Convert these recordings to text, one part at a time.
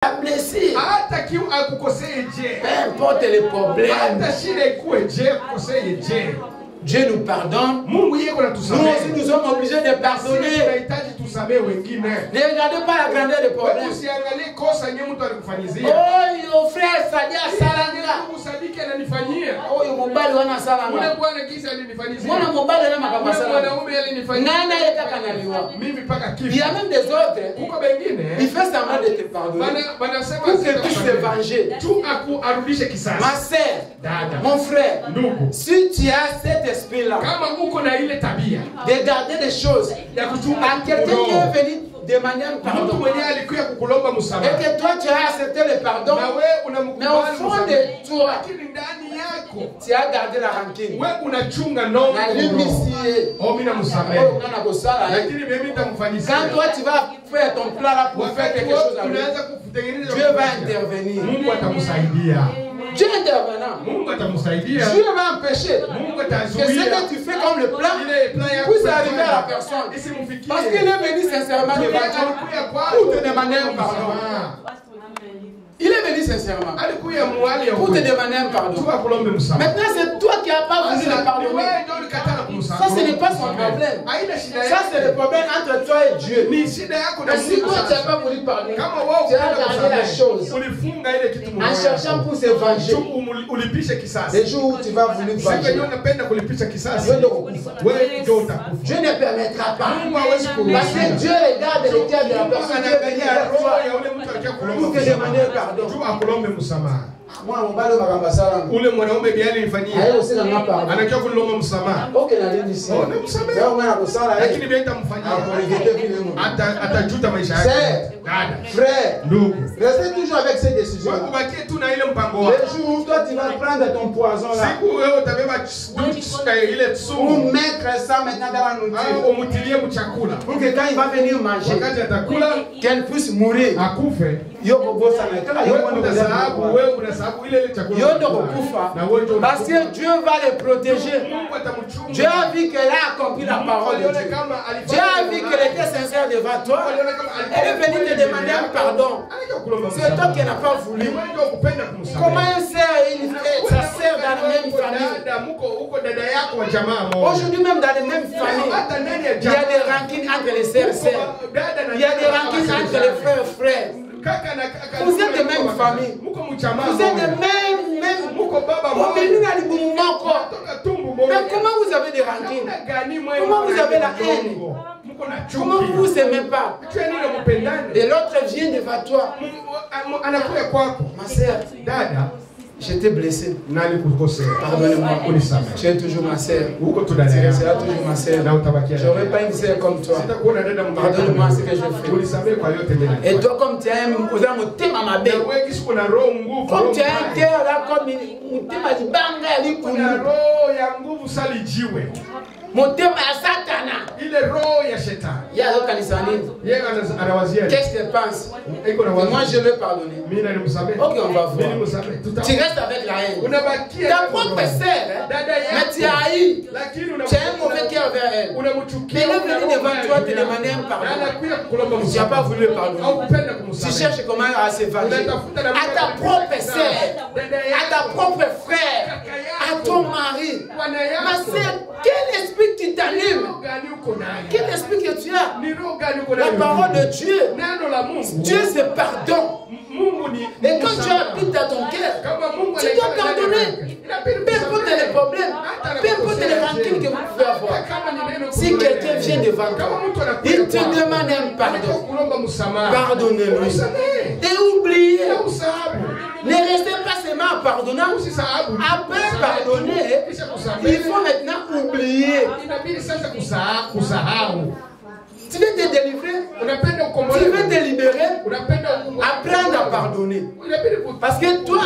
blessé. Peu importe les problèmes. Dieu nous pardonne. Nous aussi nous sommes obligés de pardonner. Ne regardez pas la grandeur des problèmes. Oh, frère, Sadia Salanga. Oh, mobile wana salanga. Mwana mobile wana makamba salanga. Nana yeka kanaliwa. Il y a même des autres. Il fait semblant de te pardonner. Pour que puisse se venger. Ma sœur, mon frère, si tu as cet esprit-là, de garder des choses à quelqu'un qui est venu demander un pardon, et que toi tu as accepté le pardon, mais au fond de toi, tu as gardé la rancune, la l'humilié. Quand toi tu vas faire ton plan là pour faire quelque chose à lui, Dieu va intervenir. Dieu intervenant. Dieu va empêcher que ce que tu fais comme le plan puisse arriver à la personne. Parce qu'il est venu sincèrement devant toi pour te demander un pardon. Il est venu sincèrement pour te demander un pardon. Maintenant, c'est toi qui n'as pas voulu le pardonner. Ça, ce n'est pas son problème. Ça, c'est le problème entre toi et Dieu. Mais si toi, tu n'as pas voulu pardonner, tu as gardé la chose en cherchant pour se venger. Les jours où tu vas vouloir venger, Dieu ne permettra pas. Parce que Dieu regarde le cœur de la personne qui est venue à toi pour te demander un pardon. Ule mwanaume biali nifanyia anajua kulomba msamaha lakini bila itamfanyia atajuta maisha yake. Frère, restez toujours avec ces décisions. Le jour où toi tu vas prendre ton poison là pour mettre ça maintenant dans la nourriture, pour que quand il va venir manger, qu'elle puisse mourir. Parce que Dieu va les protéger. Dieu a vu qu'elle a accompli la parole de Dieu. Dieu a vu qu'elle était sincère devant toi. Elle est venue te demander un pardon. C'est toi qui n'as pas voulu. Comment une sœur et sa sœur dans la même famille? Aujourd'hui même dans les mêmes familles, il y a des rancunes entre les sœurs et sœurs. Il y a des rancunes entre les frères et frères. Vous êtes de même famille. Vous êtes de même. Mais comment vous avez des rancunes? Comment vous avez la haine? Comment vous ne vous aimez pas? Et l'autre vient devant toi. Ma sœur, j'étais blessé. Pardonnez-moi. Tu es toujours ma sœur. Tu seras toujours ma sœur. Je n'aurai pas une sœur comme toi. Pardonne-moi ce que je fais. Et toi, comme tu as un thème à ma belle, comme tu as un cœur là, comme un thème à l'ibanga, mon thème à Satana. Il est roh ya Shetani. Il y a l'autre qu'est-ce que tu penses? Moi je vais pardonner. Ok, on va voir. Tu restes avec la haine. Ta propre sœur, mais tu as haï. Tu as un mauvais cœur vers elle. Mais elle est venue devant toi te demander un pardon. Tu n'as pas voulu le pardonner. Tu cherches comment à se venger. À ta propre sœur, à ta propre frère, à ton mari. Ma sœur, quel esprit tu t'allumes? Quel esprit que tu as? La parole de Dieu. Dieu c'est pardon. Et quand tu habites dans ton cœur, tu dois pardonner. Peu importe les problèmes, peu importe les rancunes que vous pouvez avoir. Si quelqu'un vient devant toi, il te demande un pardon. Pardonnez-lui. Et oubliez. Ne restez pas seulement à pardonner. Après pardonner, il faut maintenant oublier. Tu veux te délivrer, tu veux te libérer, apprendre à pardonner. Parce que toi,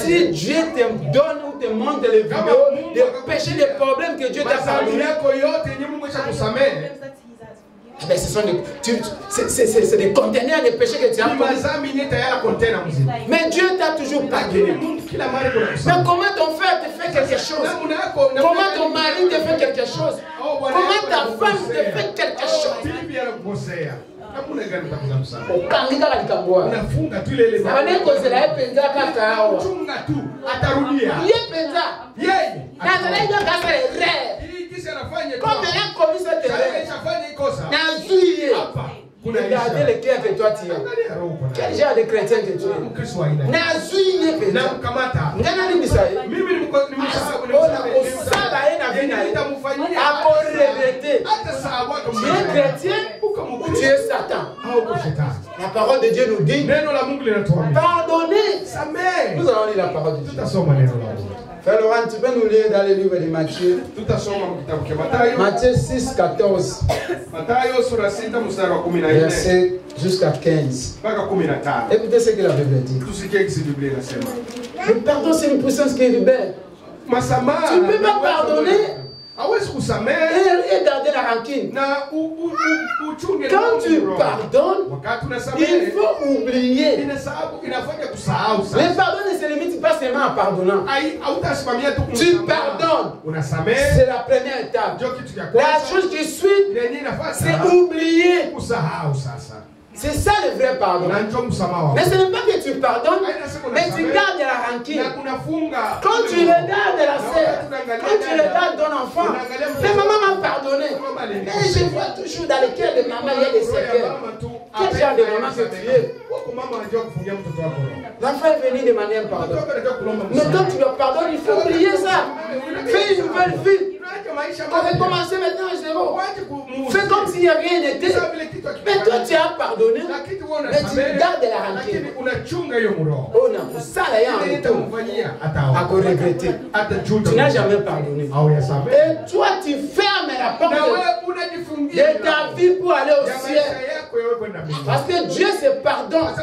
si Dieu te donne ou te montre les vidéos des péchés, des problèmes que Dieu t'a pardonné, ben ce sont des conteneurs de péchés que tu as commis. Mais Dieu t'a toujours pardonné. Mais comment ton frère te fait quelque chose? Comment ton mari te fait quelque chose? Comment ta femme te fait quelque chose? Hamuna gani utakuza msamaha. Ukangika katika ngoa. Unafunga tu ile ile. Sababu niko zela penza kaka hao. Chunga tu atarudia. Yeye penza. Yeye. Na zela hiyo kasa re. Hii kisa anafanya tu. Comme la commission de re. Anafanya ikosa. Na zuie. Hapa. Regardez les cœurs que toi tu as. Quel genre de chrétien que tu es? Na zuie penza. Na mkamata. Ngana nini sasa? Mimi ni msahau ni osala ina vina nitamfanyia ako regretter. Hata sawa kama tu es chrétien, tu es Satan. Au shetani. La parole de Dieu nous dit neno la Mungu linatuambia pardonnez. Samehe. Nous allons lire la parole de Dieu. Tutasoma neno la Mungu. Frère Laurent, tu peux nous lire dans le livre de Matthieu. Tutasoma kitabu cha Mathayo. Matthieu 6:14. Mathayo sura 6 mstari wa 14. Verset jusqu'à 15. Mpaka 15. Écoutez ce que la Bible dit. Tusikie kisi Biblia inasema. Le pardon c'est une puissance qui libère. Masamaha. Tu ne peux pas pardonner et garder la rancune. Quand tu pardonnes, il faut oublier. Le pardon ne se limite pas seulement en pardonnant. Tu pardonnes. C'est la première étape. La chose qui suit, c'est oublier. C'est ça le vrai pardon. Mais ce n'est pas que tu pardonnes, mais tu gardes la rancune. Quand tu regardes la sœur, quand tu regardes ton enfant, mais maman m'a pardonné. Mais je vois toujours dans le cœur de maman, il y a des séquelles. Quel genre de maman que tu es? L'enfant est venu demander un pardon. Mais quand tu le pardonnes, il faut oublier ça. Fais une nouvelle vie. On va commencer maintenant à zéro. Fais comme s'il n'y a rien n'était. Mais toi, tu as pardonné. Mais tu gardes la rancune. Oh non, ça là, il y a un retour. À regretter. Tu n'as jamais pardonné. Et toi, tu fermes la porte de ta vie pour aller au ciel. Parce que Dieu se pardonne.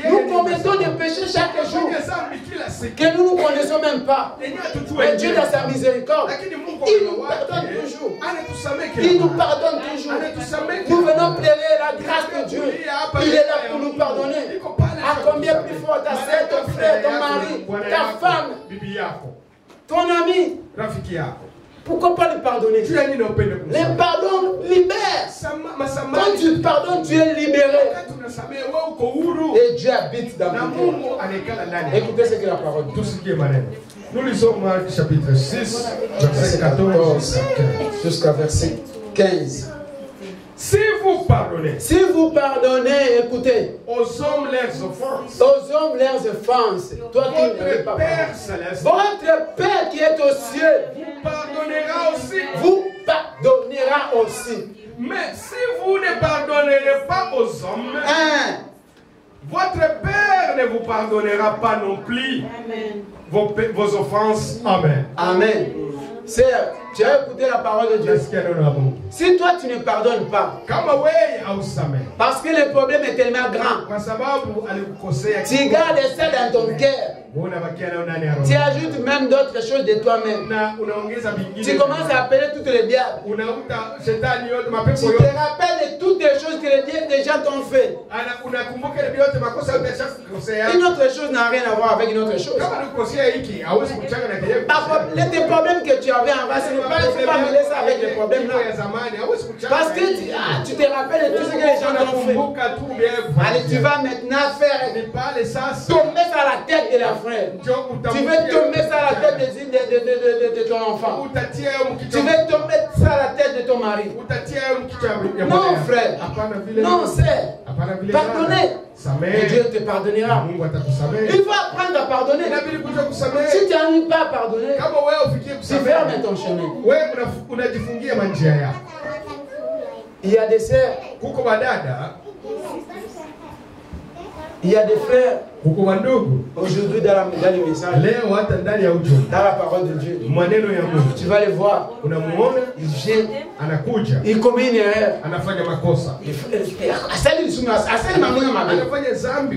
Nous commettons des péchés chaque jour que nous ne connaissons même pas. Mais Dieu, dans sa miséricorde, il nous pardonne toujours. Il nous pardonne toujours. Nous venons plaider la grâce de Dieu. Il est là pour nous pardonner. À combien plus fort ta sœur, ton frère, ton mari, ta femme, ton ami. Pourquoi pas le pardonner? Le pardon libère. Quand tu pardonnes, tu es libéré. Et Dieu habite dans ton cœur. Écoutez ce que la parole dit. Nous lisons Marc chapitre 6, verset 14 jusqu'à verset 15. Si vous pardonnez, écoutez, aux hommes leurs offenses, toi qui ne veux pas votre Père qui est aux cieux vous pardonnera aussi. Mais si vous ne pardonnerez pas aux hommes, votre Père ne vous pardonnera pas non plus vos offenses. Amen. Amen. Sœur, tu as écouté la parole de Dieu. Si toi tu ne pardonnes pas, parce que le problème est tellement grand, tu gardes ça dans ton cœur. Tu ajoutes même d'autres choses de toi-même. Tu commences à appeler toutes les diables. Tu te rappelles de toutes les choses que les gens t'ont fait. Une autre chose n'a rien à voir avec une autre chose. Les problèmes que tu avais en bas, ce n'est pas mêler ça avec les problèmes là. Parce que tu te rappelles de tout ce que les gens t'ont fait. Allez, tu vas maintenant faire tomber sur la tête de la frère. Tu veux tomber sur la tête de ton enfant. Tu veux tomber sur la tête de ton mari. Non, frère. Non, c'est pardonner. Et Dieu te pardonnera. Il faut apprendre à pardonner. Si tu n'arrives pas à pardonner, tu fermes ton chemin. Il y a des sœurs. Il y a des frères. Aujourd'hui dans le message, dans la parole de Dieu, tu vas les voir. Ils viennent, ils commettent une erreur. Et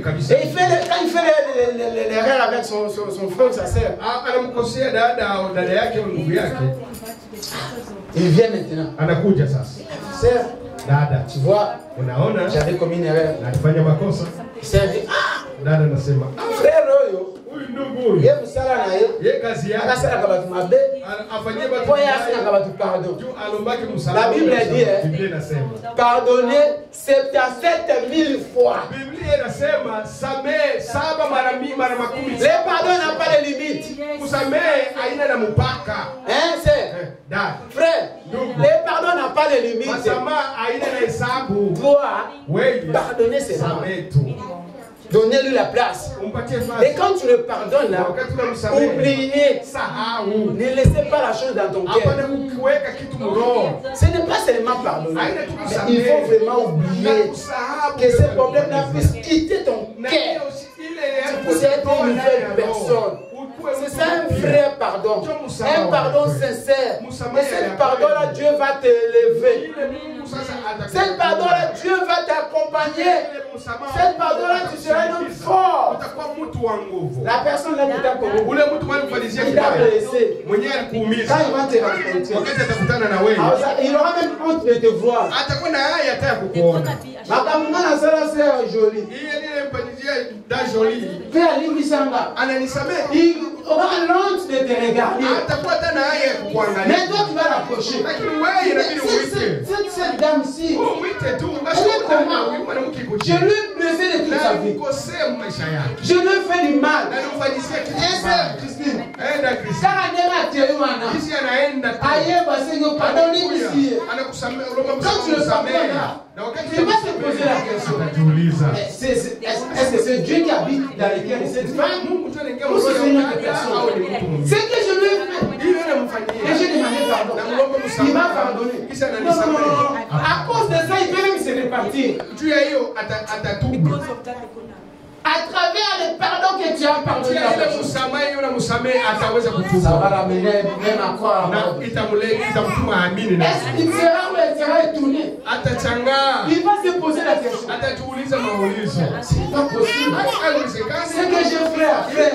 quand il fait l'erreur avec son frère ou sa sœur, il vient maintenant. Sœur, tu vois, j'avais commis une erreur. Sœur dit, frère Royo, il y a une salle. La Bible dit, pardonnez 77 000 fois. Les pardons n'ont pas de limite. Hein, c'est frère, les pardons n'ont pas de limite. Toi, pardonnez seulement. Donnez-lui la place. Et quand tu le pardonnes là, oubliez. Ne laissez pas la chose dans ton cœur. Ce n'est pas seulement pardonner, mais il faut vraiment oublier que ce problème-là puisse quitter ton cœur. Tu puisses être une nouvelle personne. C'est ça un vrai pardon. Un pardon sincère. Et ce pardon-là, Dieu va t'élever. Ce pardon-là, Dieu va t'accompagner. Ce pardon-là, tu seras un homme fort. La personne là qui t'a connu, il t'a blessé. Quand il va te rencontrer, il aura même honte de te voir. Ma camarade, c'est joli. Fais à l'Imisamba. Il aura honte de te regarder. Mais toi, tu vas l'approcher. Cette dame-ci, elle est comment? Je lui ai blessé de toute sa vie. Je lui ai fait du mal. Christine, quand tu le pardonnes, tu vas se poser la question. Est-ce que c'est Dieu qui habite dans les cœurs de cette femme ou c'est une autre personne? C'est que je lui ai fait. Et j'ai demandé pardon. Il m'a pardonné. Non. À cause de ça, il peut même se répartir. À travers le pardon que tu as pardonné, ça va l'amener même à croire. Est-ce qu'il sera ou elle sera étonnée? Il va se poser la question. C'est pas possible. Ce que j'ai fait,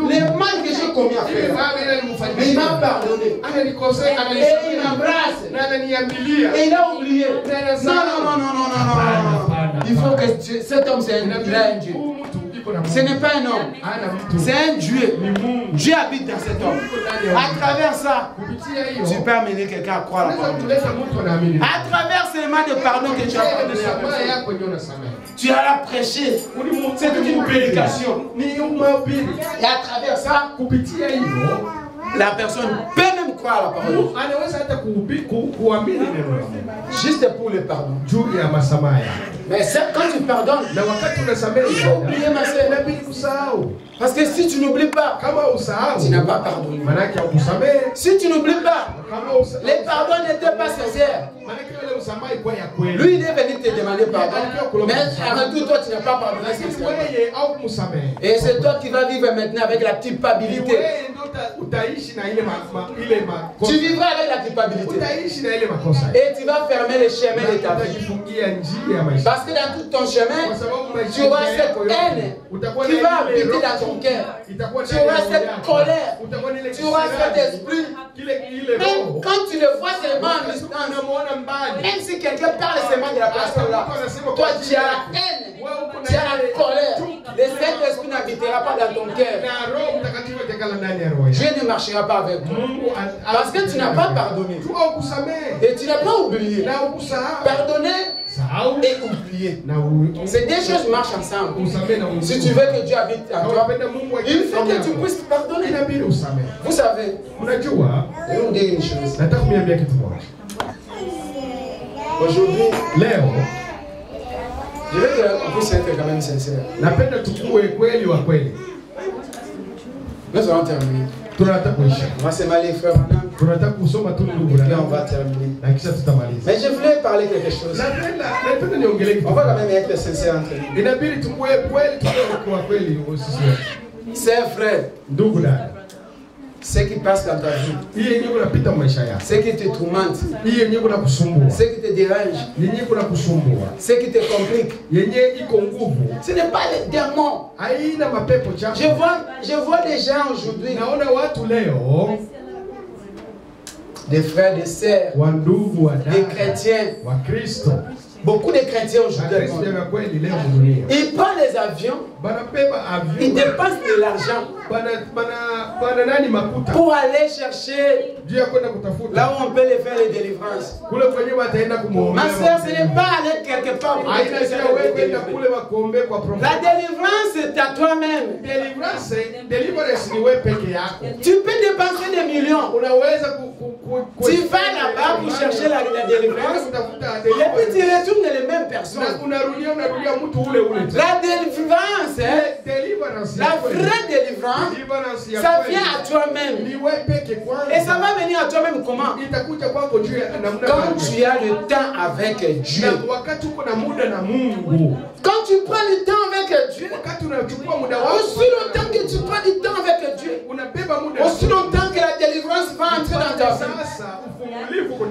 les mal que j'ai commis à faire, mais il m'a pardonné. Et il m'embrasse. Et il a oublié. Non. Il faut que cet homme, c'est un Dieu. Ce n'est pas un homme, c'est un Dieu. Dieu habite dans cet homme. À travers ça, tu peux amener quelqu'un à croire la parole. À travers seulement le pardon que tu as pardonné, tu as la prêché. C'est toute une prédication. Et à travers ça, la personne peut même croire à la parole. Juste pour le pardon. Mais quand tu pardonnes, il faut oublier ma soeur. Parce que si tu n'oublies pas, tu n'as pas pardonné. Si tu n'oublies pas, les pardons n'étaient pas sincères. Lui, il est venu te demander pardon. Mais avant tout, toi, tu n'as pas pardonné sincèrement. Et c'est toi qui vas vivre maintenant avec la culpabilité. Tu vivras avec la culpabilité. Et tu vas fermer les chemins de ta vie. Parce que dans tout ton chemin, tu auras cette haine qui va habiter dans ton cœur. Tu auras cette colère. Tu auras cet esprit. Même quand tu le vois seulement en distance, même si quelqu'un parle seulement de la personne là, toi tu as la haine, tu as la colère. Le Saint-Esprit n'habitera pas dans ton cœur. Dieu ne marchera pas avec toi. Parce que tu n'as pas pardonné. Et tu n'as pas oublié. Pardonner et oublier. Ces deux choses marchent ensemble. Si tu veux que Dieu habite en toi, il faut que tu puisses pardonner. Vous savez, je vais vous dire une chose. Aujourd'hui, je veux qu'on puisse être quand même sincère. Nous allons terminer. On va se marier, frère. Et on va terminer. Mais je voulais parler quelque chose. On va quand même être sincère entre nous. C'est vrai. Ce qui passe dans ta vie, ce qui te tourmente, ce qui te dérange, ce qui te complique, ce n'est pas les démons. Je vois des gens aujourd'hui, des frères, des sœurs, des chrétiens. Beaucoup de chrétiens aujourd'hui, ils prennent les les avions, ils dépensent de l'argent pour aller chercher là où on peut les faire les délivrances. Ma soeur, ce n'est pas aller quelque part pour la délivrance, c'est à toi-même. Tu peux dépenser des millions. Tu vas là-bas pour chercher la délivrance et puis tu retournes les mêmes personnes. La délivrance, la vraie délivrance, ça vient à toi-même. Et ça va venir à toi-même comment? Quand tu as le temps avec Dieu. Quand tu prends le temps avec Dieu, aussi longtemps que tu prends du temps avec Dieu, aussi longtemps que la délivrance va entrer dans ta vie.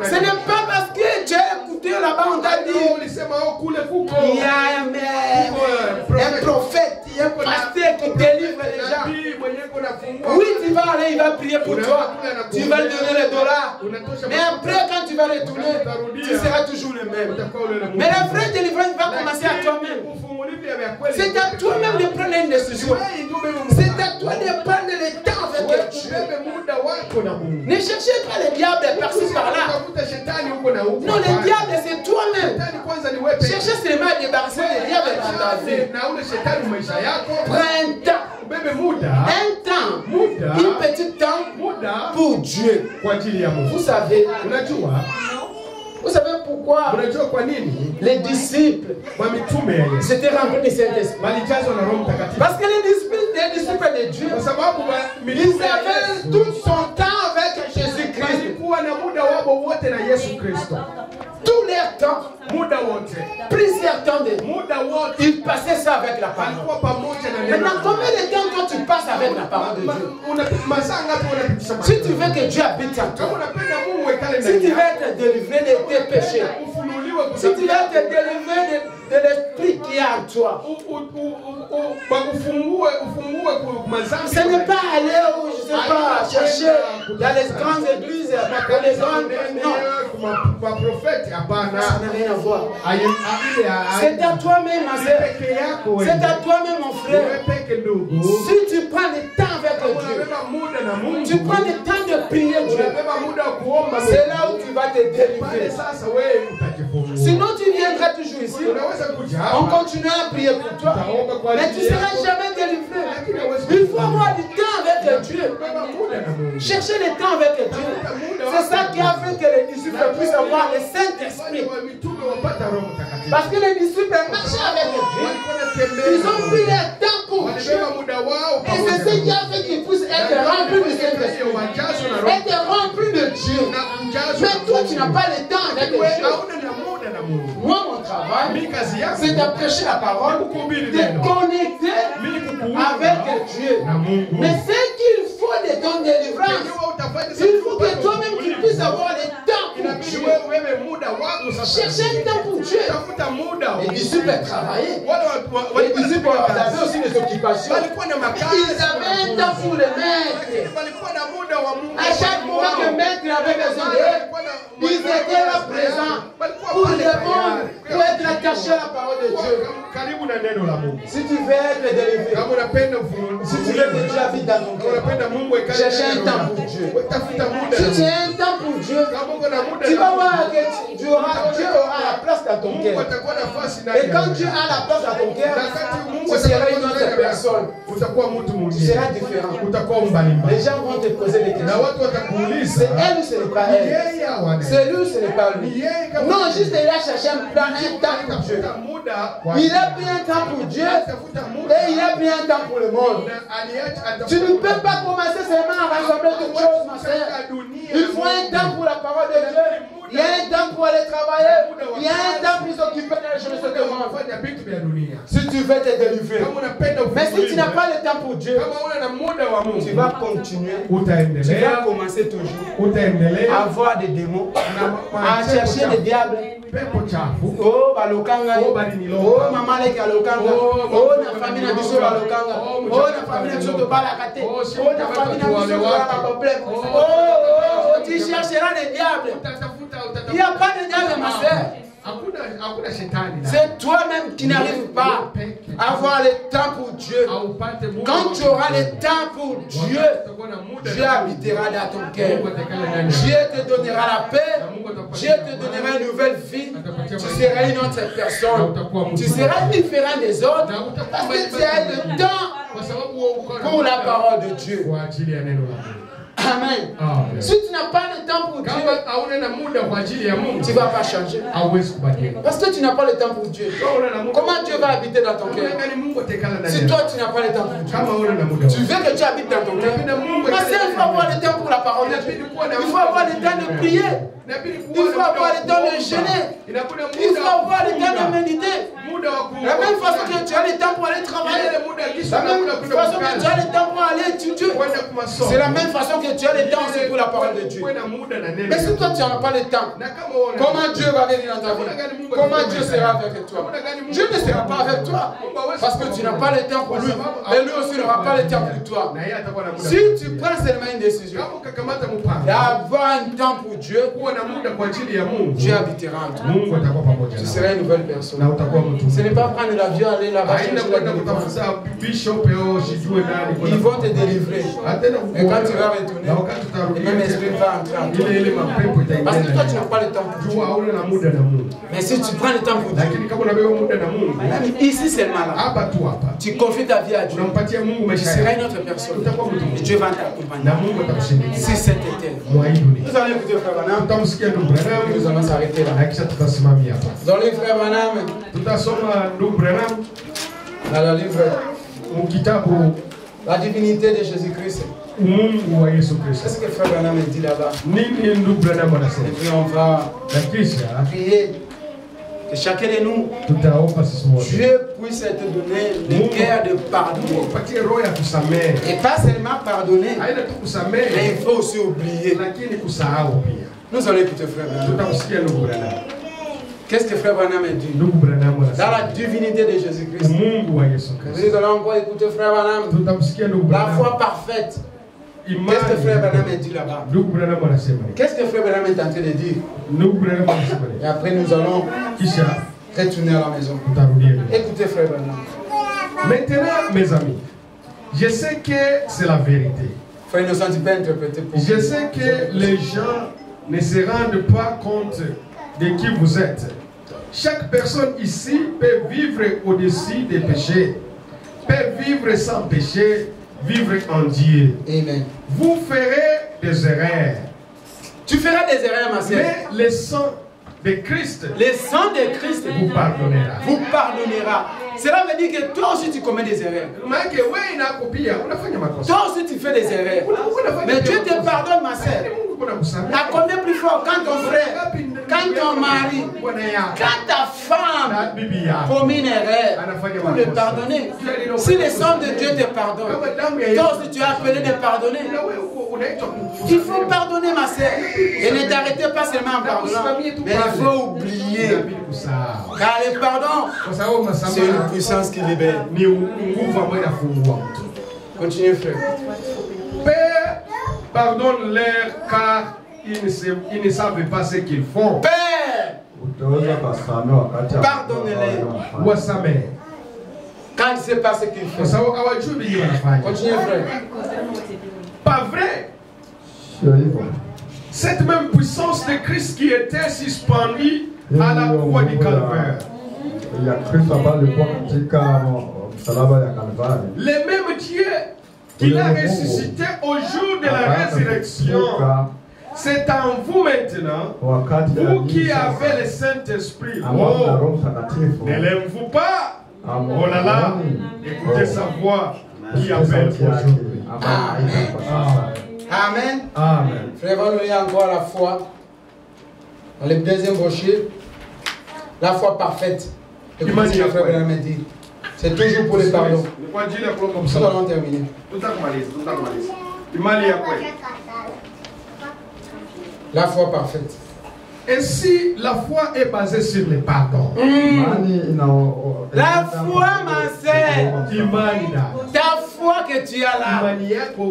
Ce n'est pas parce que tu as écouté là-bas, on t'a dit il y a un prophète, il y a un pasteur qui délivre les gens. Oui, tu vas aller, il va prier pour toi. Tu vas lui donner les dollars. Mais après, quand tu vas retourner, tu seras toujours le même. Mais la vraie délivrance va commencer à toi-même. C'est à toi-même de prendre une décision. C'est à toi de prendre le temps avec Dieu. Ne cherchez pas le diable par-ci par-là. Non, le diable c'est toi-même. Cherchez seulement à débarrasser le diable dans ta vie. Prends un temps. Un temps. Un petit temps pour Dieu. Vous savez pourquoi les disciples s'étaient remplis du Saint-Esprit? Parce que les disciples de Dieu, ils avaient tout son temps avec Jésus-Christ. Tout leur temps, plusieurs temps, ils passaient ça avec la parole. Maintenant, combien de temps toi tu passes avec la parole de Dieu? Si tu veux que Dieu habite en toi, si tu veux être délivré de tes péchés, si tu veux être délivré de l'esprit qui est en toi, ce n'est pas aller où, je ne sais pas, chercher dans les grandes églises, dans les grandes... Non. Ça n'a rien à voir. C'est à toi-même, ma soeur. C'est à toi-même, mon frère. Si tu prends le temps avec Dieu, tu prends le temps de prier Dieu, c'est là où tu vas te délivrer. Sinon, tu viendras toujours ici. On continuera à prier pour toi, mais tu ne seras jamais délivré. Il faut avoir du temps avec Dieu. Chercher le temps avec Dieu. C'est ça qui a fait que les disciples puissent avoir le Saint-Esprit. Parce que les disciples marchaient avec Dieu. Ils ont pris le temps pour Dieu. Et c'est ce qui a fait qu'ils puissent être remplis du Saint-Esprit. Être remplis de Dieu. Mais toi, tu n'as pas le temps avec Dieu. Moi, mon travail, c'est de prêcher la parole, de connecter avec Dieu. Mais ce qu'il faut de ton délivrance, il faut que toi-même tu puisses avoir le temps pour Dieu. Chercher le temps pour Dieu. Les disciples travaillaient. Les disciples avaient aussi des occupations. Ils avaient un temps pour le maître. À chaque moment que le maître avait besoin d'eux, ils étaient là présents pour répondre, pour être attaché à la parole de Dieu. Si tu veux être délivré, si tu veux que Dieu habite dans ton cœur, cherche un temps pour Dieu. Si tu as un temps pour Dieu, tu vas voir que Dieu aura la place dans ton cœur. Et quand Dieu a la place dans ton cœur, tu seras une autre personne. Tu seras différent. Les gens vont te poser des questions. C'est elle ou ce n'est pas elle? C'est lui ou ce n'est pas lui? Non, juste il a cherché un temps pour Dieu. Il a pris un temps pour Dieu et il a pris un temps pour le monde. Tu ne peux pas commencer seulement à rassembler toutes choses, ma soeur. Il faut un temps pour la parole de Dieu. Il y a un temps pour aller travailler. Il y a un temps pour s'occuper de la chose de ce monde. Si tu veux te délivrer. Mais si tu n'as pas le temps pour Dieu, tu vas continuer. Tu vas commencer toujours à avoir des démons, à chercher des diables. Oh, balokanga. Oh, maman les kalokanga. Oh, na famille na biso balokanga. Oh, na famille na biso to balakate. Oh, na famille na biso to problème. Oh, tu chercheras les diables. Il n'y a pas de diable, ma soeur. C'est toi-même qui n'arrives pas à avoir le temps pour Dieu. Quand tu auras le temps pour Dieu, Dieu habitera dans ton cœur. Dieu te donnera la paix. Dieu te donnera une nouvelle vie. Tu seras une autre personne. Tu seras différent des autres parce que tu as le temps pour la parole de Dieu. Amen. Si tu n'as pas le temps pour Dieu, tu ne vas pas changer. Parce que tu n'as pas le temps pour Dieu. Comment Dieu va habiter dans ton cœur? Si toi tu n'as pas le temps pour Dieu, tu veux que Dieu habite dans ton cœur. Parce qu'il faut avoir le temps pour la parole de Dieu. Il faut avoir le temps de prier. Il faut avoir le temps de jeûner. Il faut avoir le temps de méditer. La même façon que tu as le temps pour aller travailler. La même façon que tu as le temps pour aller étudier. C'est la même façon que tu as le temps aussi pour la parole de Dieu. Mais si toi tu n'as pas le temps, comment Dieu va venir dans ta vie? Comment Dieu sera avec toi? Dieu ne sera pas avec toi parce que tu n'as pas le temps pour lui. Et lui aussi n'aura pas le temps pour toi. Si tu prends seulement une décision d'avoir un temps pour Dieu, Dieu habitera en toi. Tu seras une nouvelle personne. Ce n'est pas prendre l'avion, aller là-bas. Ils vont te délivrer. Et quand tu vas retourner, le même esprit va entrer en toi. Parce que toi, tu n'as pas le temps pour Dieu. Mais si tu prends le temps pour Dieu, même ici seulement là, tu confies ta vie à Dieu, tu seras une autre personne. Et Dieu va t'accompagner. Si cet été, nous allons écouter Frère Branham. Nous allons s'arrêter là. Dans le Frère Branham, dans le livre La divinité de Jésus-Christ. Qu'est-ce que Frère Branham dit là-bas? Et puis on va prier que chacun de nous, Dieu puisse te donner le cœur de pardonner. Et pas seulement pardonner, mais il faut aussi oublier. Nous allons écouter Frère Branham. Qu'est-ce que Frère Branham dit? Dans la divinité de Jésus-Christ. Nous allons encore écouter Frère Branham. La foi parfaite. Qu'est-ce que Frère Branham dit là-bas? Qu'est-ce que Frère Branham est en train de dire? Et après nous allons retourner à la maison. Écoutez Frère Branham. Maintenant mes amis, je sais que c'est la vérité. Frère Innocent, tu peux interpréter pour je sais que les gens ne se rendent pas compte de qui vous êtes. Chaque personne ici peut vivre au-dessus des péchés, peut vivre sans péché, vivre en Dieu. Amen. Vous ferez des erreurs. Tu feras des erreurs, ma sœur. Mais le sang de Christ, le sang de Christ vous pardonnera. Vous pardonnera. Cela veut dire que toi aussi tu commets des erreurs. Toi aussi tu fais des erreurs. Mais Dieu te pardonne, ma sœur. À combien plus fort quand ton frère, quand ton mari, quand ta femme commet une erreur, pour le pardonner. Si le sang de Dieu te pardonne, toi aussi tu es appelé de pardonner. Il faut pardonner, ma sœur. Et ne t'arrêtez pas seulement en pardonnant, mais il faut oublier. Car le pardon, c'est une puissance qui libère. Continuez, frère. Père, pardonne-leur car ils ne savent pas ce qu'ils font. Père, pardonne-les. Ou à sa mère. Quand il ne sait pas ce qu'il fait. Continuez, frère. Pas vrai. Cette même puissance de Christ qui était suspendue à la croix du Calvaire. Le même Dieu qui l'a ressuscité au jour de la résurrection, c'est en vous maintenant, vous qui avez le Saint-Esprit. Oh, ne l'aimez-vous pas? Oh là là, écoutez sa voix qui appelle aujourd'hui. Amen. Amen. Frère, on y a encore la foi. Dans le deuxième brochure, la foi parfaite. C'est toujours pour le pardon. Nous allons terminer. La foi parfaite. Et si la foi est basée sur le pardon? La foi, ma sœur, ta foi que tu as là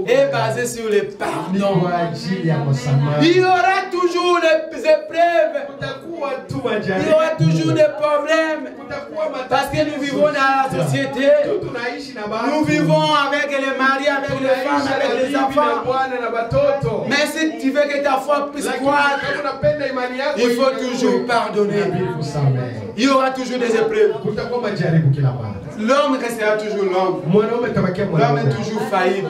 est basée sur le pardon. Il y aura toujours les épreuves Il y aura toujours des problèmes. Parce que nous vivons dans la société. Nous vivons avec les maris, avec les femmes, avec les enfants. Mais si tu veux que ta foi puisse croître, il faut toujours pardonner. Il y aura toujours des épreuves. L'homme restera toujours l'homme. L'homme est toujours faillible.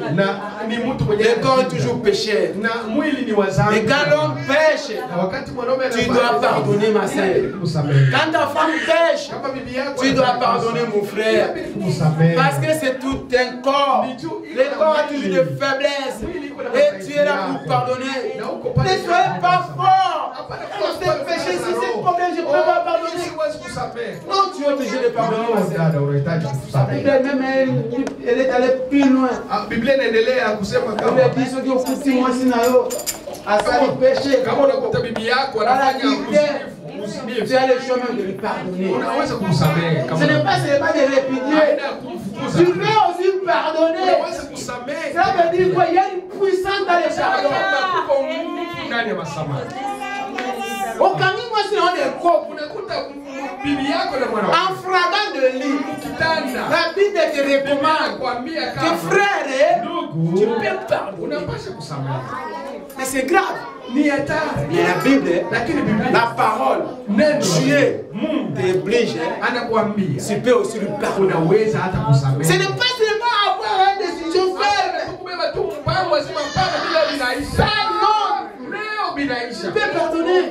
Le corps est toujours péché. Et quand l'homme pêche, tu dois pardonner, ma sœur. Quand ta femme pêche, tu dois pardonner, mon frère. Parce que c'est tout un corps. Le corps a toujours des faiblesses. Et tu es là pour pardonner. Ne soyez pas fort. Quand c'est péché, si c'est le problème, je ne peux pas pardonner. Non, tu es obligé de pardonner, ma sœur. La Bible même, elle est allée plus loin. La Bible dit ceux qui ont coutué moi si nayo, à ça le péché. Tu as le chemin de lui pardonner. Ce n'est pas de répudier. Tu peux aussi pardonner. Ça veut dire qu'il y a une puissance dans les pardons. Au Cameroun, moi, c'est un des couples. En fragant de lit, la Bible te recommande que frère, tu peux pardonner. Mais c'est grave. Mais la Bible, la parole, Dieu t'oblige. Tu peux aussi lui pardonner. Ce n'est pas seulement avoir une décision ferme. Tu peux pardonner.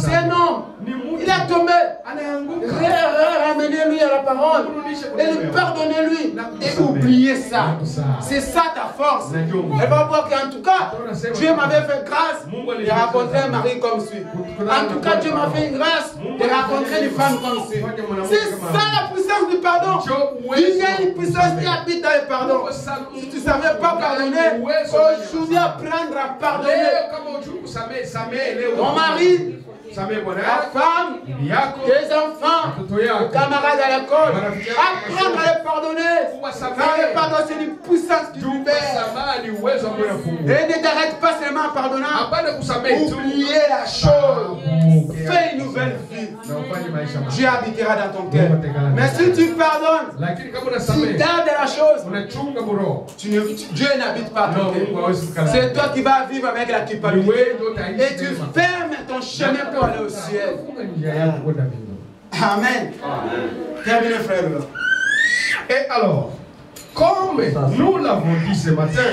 C'est un homme. Il a tombé. Ramenez-lui à la parole. Et lui pardonnez-lui. Et oubliez ça. C'est ça ta force. Elle va voir qu'en tout cas, Dieu m'avait fait grâce de rencontrer un mari comme celui. En tout cas, Dieu m'a fait une grâce de rencontrer une femme comme celui. C'est ça la puissance du pardon. Il y a une puissance qui habite dans le pardon. Si tu ne savais pas pardonner, aujourd'hui apprendre à pardonner. Ton mari, la femme, les enfants, les camarades à l'école, apprendre à les pardonner. Car le pardon, c'est une puissance qui libère. Et ne t'arrête pas seulement en pardonnant. Oubliez la chose. Fais une nouvelle vie. Dieu habitera dans ton cœur. Mais si tu pardonnes, tu gardes la chose, Dieu n'habite pas dans ton cœur. C'est toi qui vas vivre avec la culpabilité. Et tu fermes ton chemin pour aller au ciel. Amen. Terminez, frère. Et alors, comme nous l'avons dit ce matin,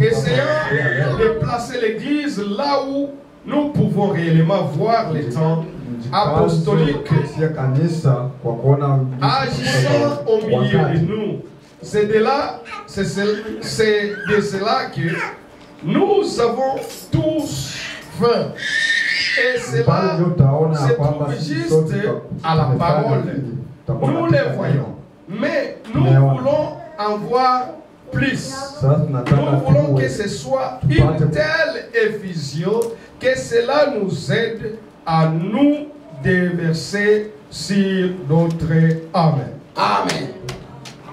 essayons de placer l'église là où nous pouvons réellement voir les temps apostoliques agissant au milieu de nous. C'est de cela que nous avons tous faim. Et cela se trouve juste à la parole. Nous les voyons. Mais nous voulons en voir plus. Nous voulons que ce soit une telle effusion que cela nous aide à nous déverser sur notre âme. Amen.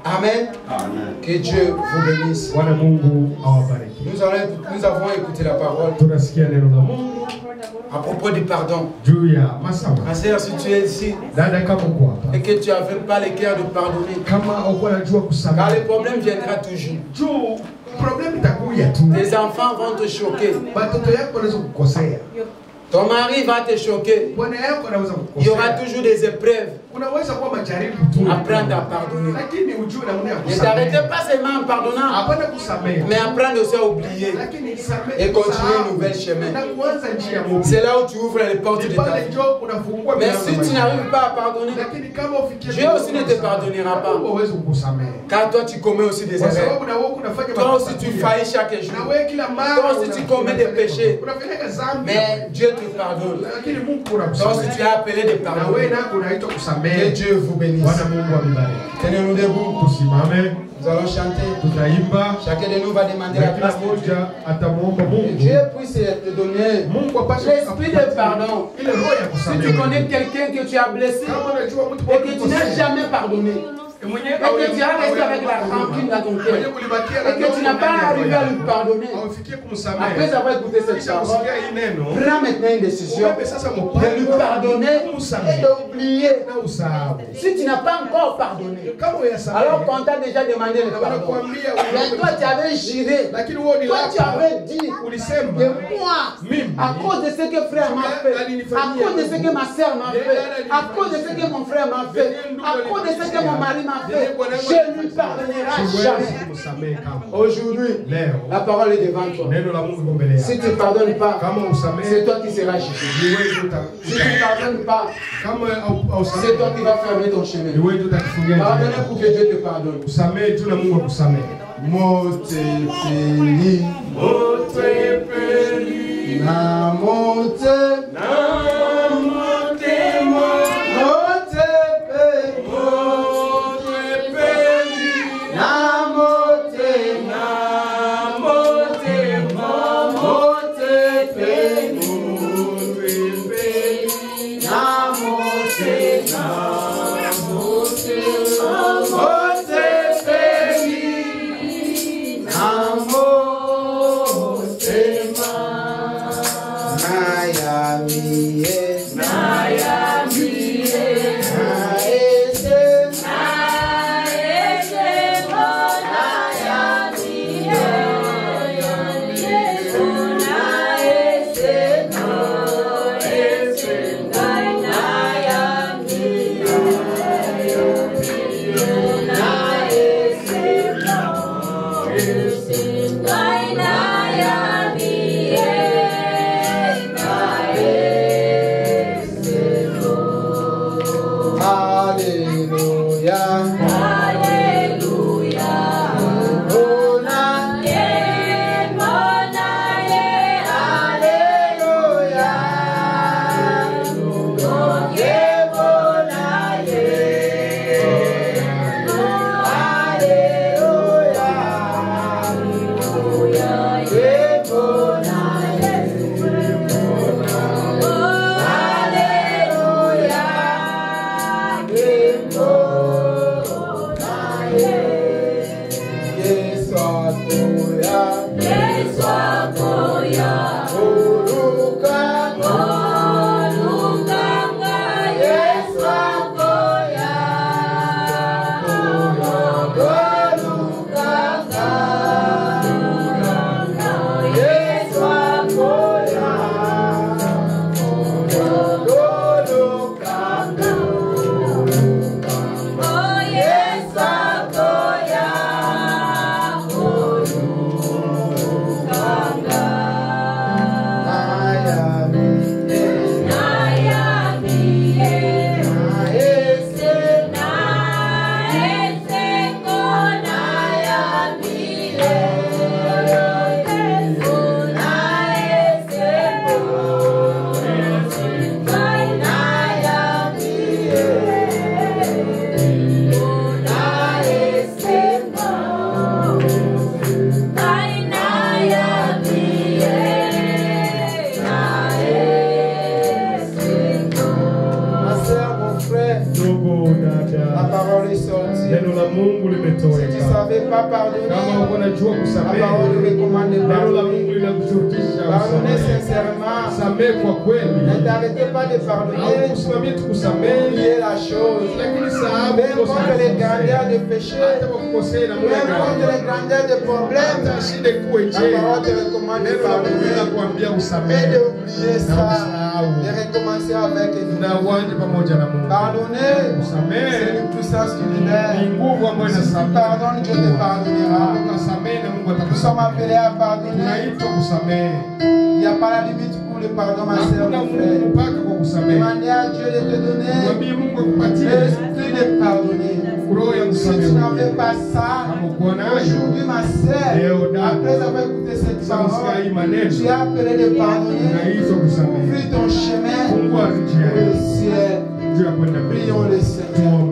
Amen. Amen. Que Dieu vous bénisse. Nous avons écouté la parole à propos du pardon. Ma sœur, si tu es ici et que tu n'avais pas le cœur de pardonner, car le problème viendra toujours. Tes enfants vont te choquer. Ton mari va te choquer. Il y aura toujours des épreuves. Apprendre à pardonner. Ne t'arrêtez pas seulement en pardonnant, mais apprendre aussi à oublier et continuer un nouvel chemin. C'est là où tu ouvres les portes de ta vie. Mais si tu n'arrives pas à pardonner, Dieu aussi ne te pardonnera pas. Car toi tu commets aussi des erreurs. Toi aussi tu faillis chaque jour. Toi aussi tu commets des péchés. Mais Dieu te pardonne. Toi aussi tu es appelé de pardonner. Que Dieu vous bénisse. Tenez-nous debout. Nous allons chanter. Chacun de nous va demander la grâce de Dieu. Que Dieu puisse te donner l'esprit de pardon. Si tu connais quelqu'un que tu as blessé et que tu n'as jamais pardonné, et que tu as resté avec la rancune dans ton cœur, et que tu n'as pas arrivé à lui pardonner, après avoir écouté cette parole, prends maintenant une décision de lui pardonner et d'oublier. Si tu n'as pas encore pardonné, alors qu'on t'a déjà demandé le pardon, mais toi tu avais juré, toi tu avais dit que moi, à cause de ce que frère m'a fait, à cause de ce que ma soeur m'a fait, à cause de ce que mon frère m'a fait, à cause de ce que mon mari m'a fait, je ne lui pardonnerai jamais. Aujourd'hui, la parole est devant toi. Si tu ne pardonnes pas, c'est toi qui seras jugé. Si tu ne pardonnes pas, c'est toi qui vas fermer ton chemin. Pardonnez pour que Dieu te pardonne. N'arrêtez pas de pardonner, oubliez la chose. Même contre les grandeurs de péché, même contre les grandeurs de problèmes, la parole te recommande de pardonner et d'oublier ça, de recommencer avec Dieu. Pardonner, c'est une puissance culinaire. Si tu pardonnes, Dieu te pardonnera. Nous sommes appelés à pardonner. Il n'y a pas la limite pour le pardon, ma soeur, mon frère. Demandez à Dieu de te donner l'esprit de pardonner. Si tu n'en fais pas ça, aujourd'hui, ma soeur, après avoir écouté cette parole, tu es appelé de pardonner. Ouvre ton chemin pour le ciel. Prions le Seigneur.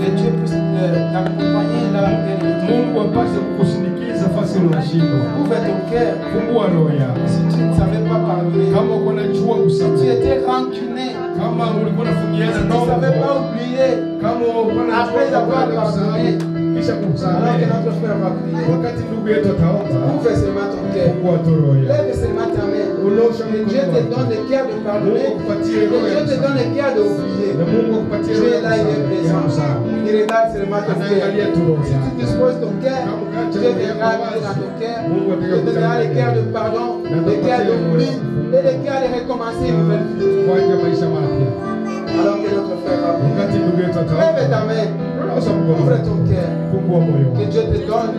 Que Dieu puisse t'accompagner là. Ouvre ton cœur. Si tu ne savais pas pardonner, si tu étais rancuné, si tu ne savais pas oublier, après avoir pardonné, alors que notre frère va prier, ouvre seulement ton cœur. Lève seulement ta main. Que Dieu te donne le cœur de pardonner. Que Dieu te donne le cœur d'oublier. Dieu est là, il est présent. Il regarde seulement ton cœur. Si tu disposes ton cœur, Dieu viendra dans ton cœur. Dieu te donnera le cœur de pardon, le cœur d'oubli et le cœur de recommencer une nouvelle vie. Alors que notre frère va prier. Lève ta main. Ouvre ton cœur. Que Dieu te donne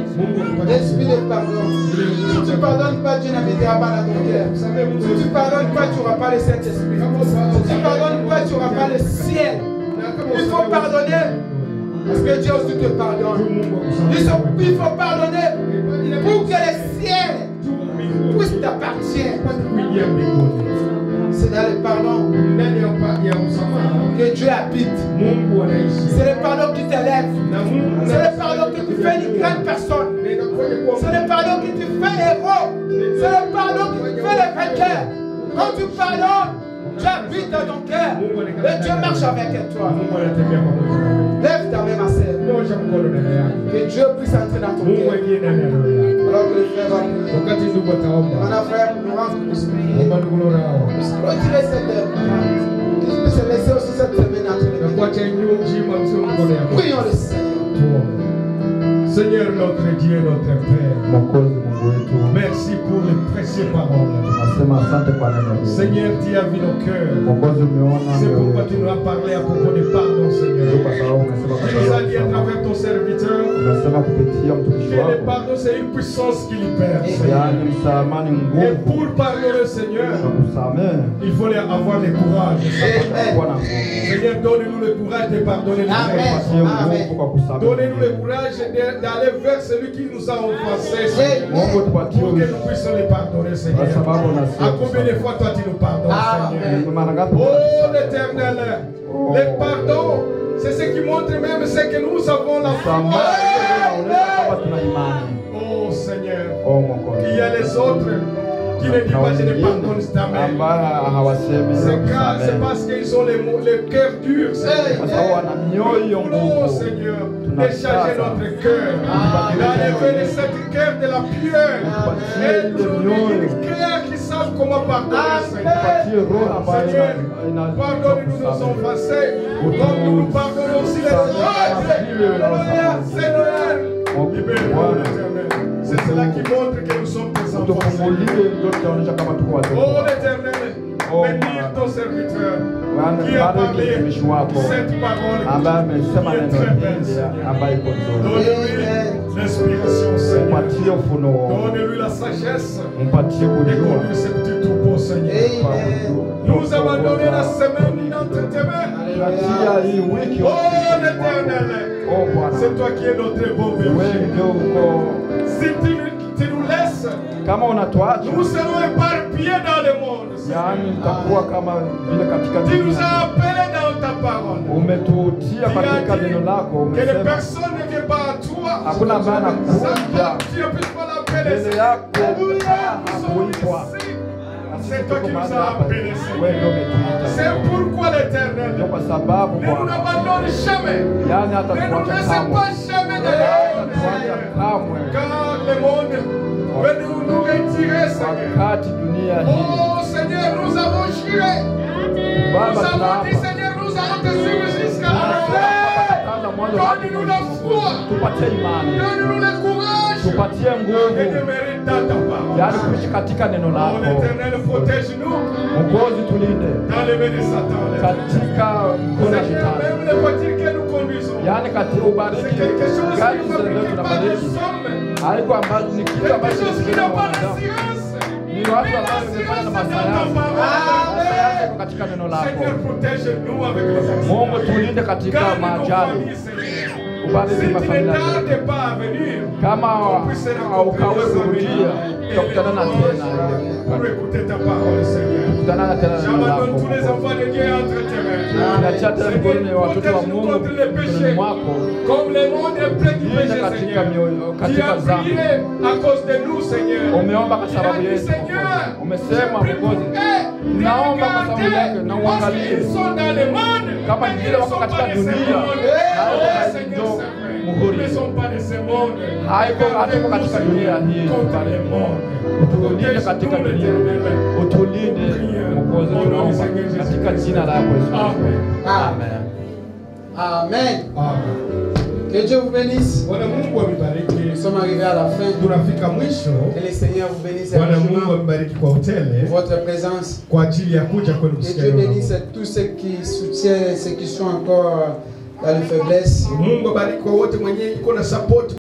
l'esprit de pardon. Si tu ne pardonnes pas, Dieu n'habitera pas dans ton cœur. Si tu ne pardonnes pas, tu n'auras pas le Saint-Esprit. Si tu ne pardonnes pas, tu n'auras pas le ciel. Il faut pardonner. Parce que Dieu aussi te pardonne. Il faut pardonner pour que le ciel puisse t'appartenir. C'est dans le pardon que Dieu habite. C'est le pardon qui t'élève. C'est le pardon que tu fais une grande personne. C'est le pardon que tu fais héros. C'est le pardon que tu fais le vainqueur. Quand tu pardonnes, tu habites dans ton cœur. Et Dieu marche avec toi. Lève ta main, ma sœur. Que Dieu puisse entrer dans ton cœur. Alors que le frère va prier. Mon frère, nous rentrons plus prier. Retirez cette œuvre. Qu'il puisse se laisser aussi cette semaine entre les mains. Prions le Seigneur. Seigneur notre Dieu, notre Père, merci pour les précieuses paroles. Seigneur, tu as vu nos cœurs. C'est pourquoi tu nous as parlé à propos de pardon, Seigneur. Tu nous as dit à travers ton serviteur que le pardon c'est une puissance qui libère, Seigneur. Et pour pardonner, Seigneur, il faut avoir le courage. Seigneur, donne-nous le courage de pardonner les frères. Donnez-nous le courage d'aller vers celui qui nous a offensés, Seigneur, pour que nous puissions les pardonner, Seigneur. À combien de fois toi tu nous pardonnes, Seigneur? Oh l'Éternel, le pardon, c'est ce qui montre même ce que nous avons la foi. Oh Seigneur, qu'il y a les autres qui ne disent pas je ne pardonne jamais. C'est parce qu'ils ont les cœurs durs, Seigneur. Oh Seigneur, décharger notre cœur, d'enlever cet cœur de la pierre et nous des cœurs qui savent comment pardonner, Seigneur. Pardonne-nous nos offensés, comme nous nous pardonnons aussi les autres. Seigneur, libère-nous, l'Éternel. C'est cela qui montre que nous sommes tes enfants. Oh l'Éternel, bénis ton serviteur qui a parlé cette parole qui est très belle, Seigneur. Donne-lui l'inspiration, Seigneur. Donne-lui la sagesse de conduire ce petit troupeau, Seigneur. Nous abandonnons la semaine entre tes mains. Oh l'Éternel, c'est toi qui es notre bon berger. Si tu nous laisses, nous serons éparpillés dans le monde. Tu nous as appelés dans ta parole. Tu as dit que les personnes ne viennent pas à toi. Tu ne peux pas l'appeler. C'est toi qui nous as appelés, Seigneur. C'est pourquoi l'Éternel ne nous abandonne jamais. Ne nous laisse pas jamais de car le monde veut nous retirer, Seigneur. Oh Seigneur, nous avons juré. Nous avons dit, Seigneur, nous allons te suivre jusqu'à la fin. Donne-nous la foi. Donne-nous le courage. Et de mériter ta parole. Oh l'Éternel, protège-nous dans les mains de Satan. Seigneur, même les voitures que nous conduisons, c'est quelque chose qui ne fabrique pas de somme. Quelque chose qui n'a pas d'assurance. Seigneur, protège-nous avec la sagesse. Garde nos familles, Seigneur. Si tu ne tardes pas à venir, on puisse se rencontrer pour écouter ta parole, Seigneur. J'abandonne tous les enfants de Dieu entre tes mains. Seigneur, protège-nous contre les péchés. Comme le monde est plein du péché, Seigneur. Tu as prié à cause de nous, Seigneur. Tu as dit, Seigneur, je prie pour eux. Ne regardez parce qu'ils sont dans le monde, mais ils ne sont pas de ce monde. Seigneur, nous ne sommes pas de ce monde. Regardez-nous, Seigneur, contre le monde. Protège tout l'éternel. Amen. Amen. Que Dieu vous bénisse. Nous sommes arrivés à la fin. Que le Seigneur vous bénisse pour votre présence. Que Dieu bénisse tous ceux qui soutiennent, ceux qui sont encore dans la faiblesse.